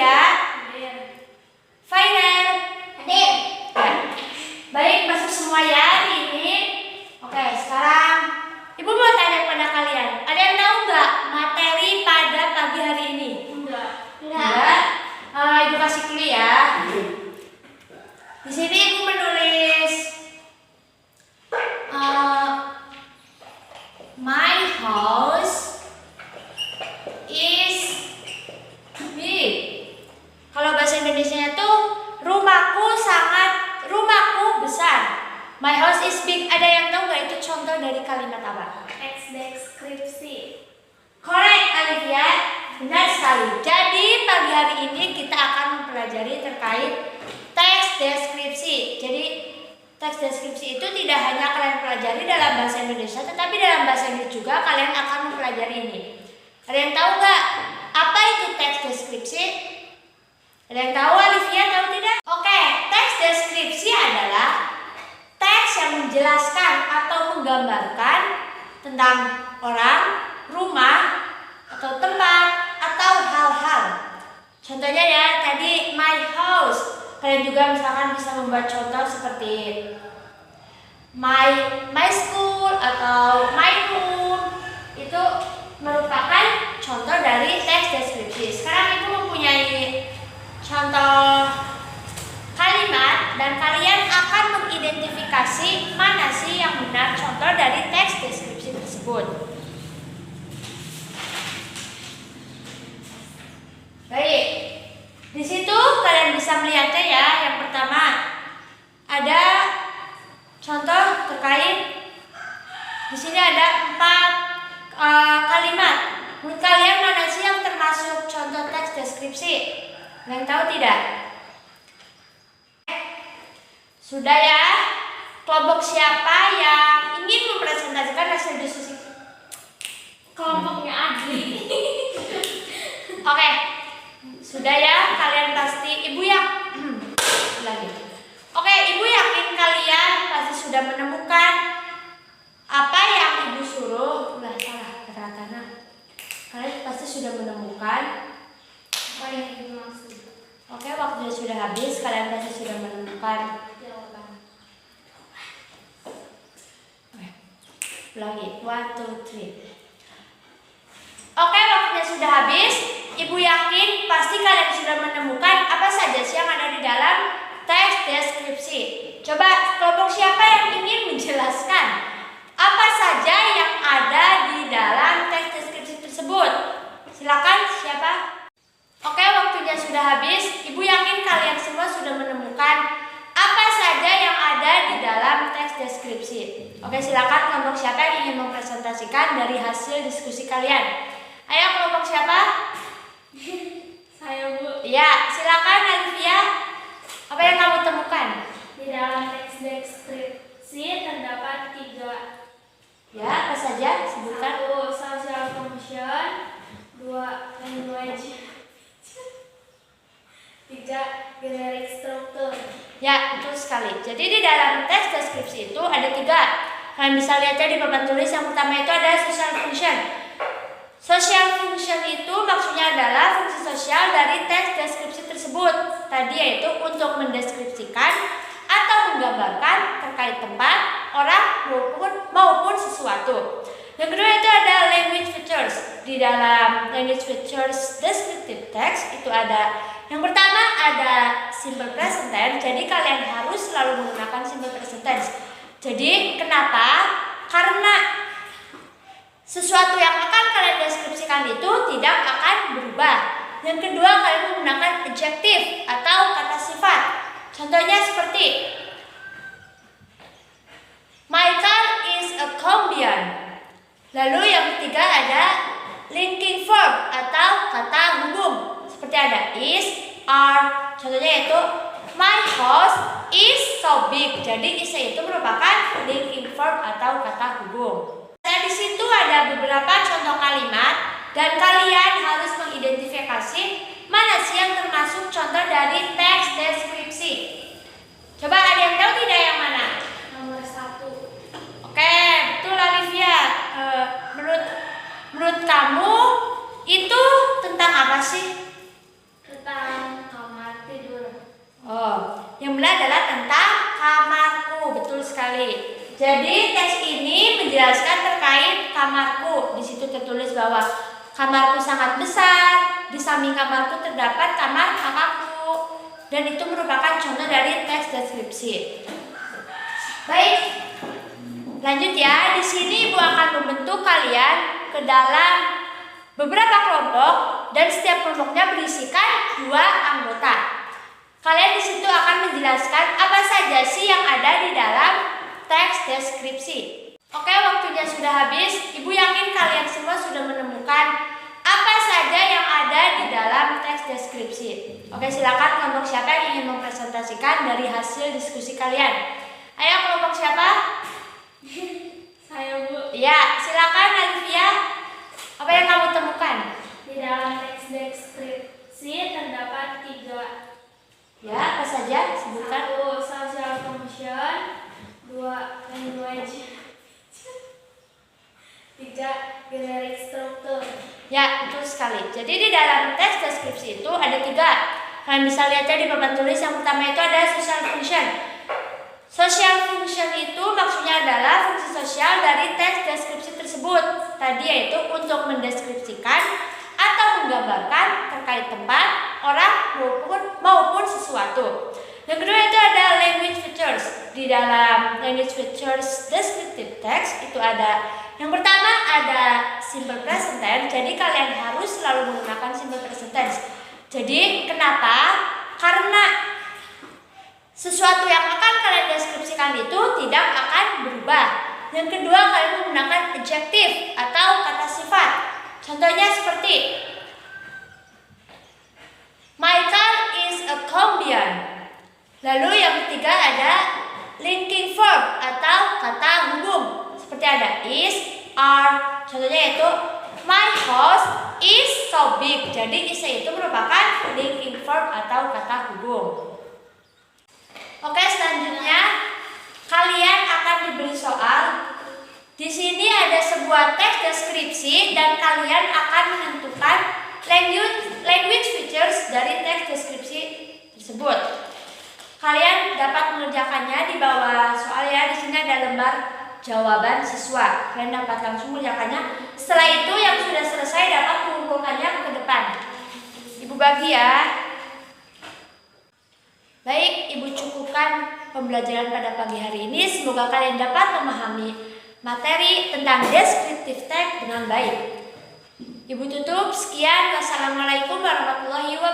Olivia? Final? Hadir. Ya. Baik, masuk semua ya hari ini. Oke, sekarang Ibu mau tanya pada kalian. Ada yang tahu nggak materi pada pagi hari ini? Enggak. Ibu kasih clue ya. Di sini Ibu menulis my house is big. Kalau bahasa Indonesianya tuh rumahku besar. My house is big. Ada yang tahu nggak itu contoh dari kalimat apa? Teks deskripsi. Correct, Olivia. Benar sekali. Jadi pagi hari ini kita akan mempelajari terkait teks deskripsi. Jadi teks deskripsi itu tidak hanya kalian pelajari dalam bahasa Indonesia, tetapi dalam bahasa Inggris juga kalian akan mempelajari ini. Ada yang tahu nggak apa itu teks deskripsi? Ada yang tahu, Olivia tahu tidak? Oke, teks deskripsi adalah teks yang menjelaskan atau menggambarkan tentang orang, rumah, atau tempat, atau hal-hal. Contohnya ya, tadi my house. Kalian juga misalkan bisa membuat contoh seperti my school atau my room. Itu merupakan contoh dari teks deskripsi. Sekarang Ibu mempunyai contoh kalimat dan kalian akan mengidentifikasi mana sih yang benar contoh dari teks deskripsi tersebut. Baik, di situ kalian bisa melihatnya ya. Yang pertama ada contoh terkait. Di sini ada 4 kalimat. Menurut kalian mana sih yang termasuk contoh teks deskripsi? Kalian tahu tidak? Sudah ya. Kelompok siapa yang ingin mempresentasikan hasil diskusi? Kelompoknya Adli. Oke. Sudah ya, kalian pasti Ibu lagi. Oke, Ibu yakin kalian pasti sudah menemukan apa yang Ibu suruh. Salah kata-katanya. Kalian pasti sudah menemukan Apa yang Ibu maksud? Oke, waktunya sudah habis. Kalian pasti sudah menemukan Jawaban. Ulangi, 1, 2, 3. Oke, waktunya sudah habis. Ibu yakin pasti kalian sudah menemukan apa saja sih yang ada di dalam teks deskripsi. Coba kelompok siapa yang ingin menjelaskan apa saja yang ada di dalam teks deskripsi tersebut? Silakan, siapa? Oke, waktunya sudah habis. Ibu yakin kalian semua sudah menemukan apa saja yang ada di dalam teks deskripsi. Oke, silakan kelompok siapa yang ingin mempresentasikan dari hasil diskusi kalian. Ayo, kelompok siapa? Saya, Bu. Ya, silakan Olivia. Apa yang kamu temukan? Di dalam teks deskripsi terdapat 3. Ya, apa saja? Sebutkan. 1. Social function. 2. Language. 3. Generic structure. Ya, betul sekali. Jadi di dalam teks deskripsi itu ada 3. Kalian bisa lihatnya di papan tulis. Yang pertama itu ada social function. Social function itu maksudnya adalah fungsi sosial dari teks deskripsi tersebut. Tadi yaitu untuk mendeskripsikan atau menggambarkan terkait tempat, orang maupun sesuatu. Yang kedua itu ada language features. Di dalam language features descriptive text itu ada yang pertama ada simple present tense. Jadi kalian harus selalu menggunakan simple present tense. Jadi kenapa? Karena sesuatu yang akan kalian deskripsikan itu tidak akan berubah. Yang kedua, kalian menggunakan adjective atau kata sifat. Contohnya seperti my car is a Colombian. Lalu yang ketiga ada linking verb atau kata hubung. Seperti ada is, are. Contohnya yaitu my house is so big. Jadi is itu merupakan linking verb atau kata hubung. Nah, di situ ada beberapa contoh kalimat dan kalian harus mengidentifikasi mana sih yang termasuk contoh dari teks deskripsi. Coba ada yang tahu tidak yang mana? Nomor 1. Oke, betul Olivia. Menurut kamu itu tentang apa sih? Tentang Jadi teks ini menjelaskan terkait kamarku. Di situ tertulis bahwa kamarku sangat besar, di samping kamarku terdapat kamar kakakku. Dan itu merupakan contoh dari teks deskripsi. Baik, lanjut ya. Di sini Ibu akan membentuk kalian ke dalam beberapa kelompok dan setiap kelompoknya berisikan 2 anggota. Kalian di situ akan menjelaskan apa saja sih yang ada di dalam teks deskripsi. Oke, waktunya sudah habis. Ibu yakin kalian semua sudah menemukan apa saja yang ada di dalam teks deskripsi. Oke, silakan kelompok siapa yang ingin mempresentasikan dari hasil diskusi kalian. Ayo, kelompok siapa? Saya, Bu. Ya, silakan Alivia. Apa yang kamu temukan? Di dalam teks deskripsi terdapat 3. Ya, apa saja? Sebutkan. 1. Social function. 2. Language. 3. Generic structure. Ya, betul sekali. Jadi di dalam teks deskripsi itu ada 3. Kalian bisa lihatnya di papan tulis. Yang pertama itu ada social function. Social function itu maksudnya adalah fungsi sosial dari teks deskripsi tersebut. Tadi yaitu untuk mendeskripsikan atau menggambarkan terkait tempat, orang maupun sesuatu. Yang kedua itu ada language features. Di dalam language features descriptive text itu ada yang pertama ada simple present tense. Jadi kalian harus selalu menggunakan simple present tense. Jadi kenapa? Karena sesuatu yang akan kalian deskripsikan itu tidak akan berubah. Yang kedua, kalian menggunakan adjective atau kata sifat. Contohnya seperti my car is a Colombian. Lalu yang ketiga ada linking verb atau kata hubung. Seperti ada is, are. Contohnya yaitu my house is so big. Jadi is itu merupakan linking verb atau kata hubung. Oke, selanjutnya kalian akan diberi soal. Di sini ada sebuah teks deskripsi dan kalian akan menentukan language features dari teks deskripsi tersebut. Kalian dapat mengerjakannya di bawah soal ya. Di sini ada lembar jawaban siswa. Kalian dapat langsung mengerjakannya. Setelah itu yang sudah selesai dapat mengumpulkannya ke depan. Ibu bagi ya. Baik, Ibu cukupkan pembelajaran pada pagi hari ini. Semoga kalian dapat memahami materi tentang descriptive text dengan baik. Ibu tutup. Sekian. Wassalamualaikum warahmatullahi wabarakatuh.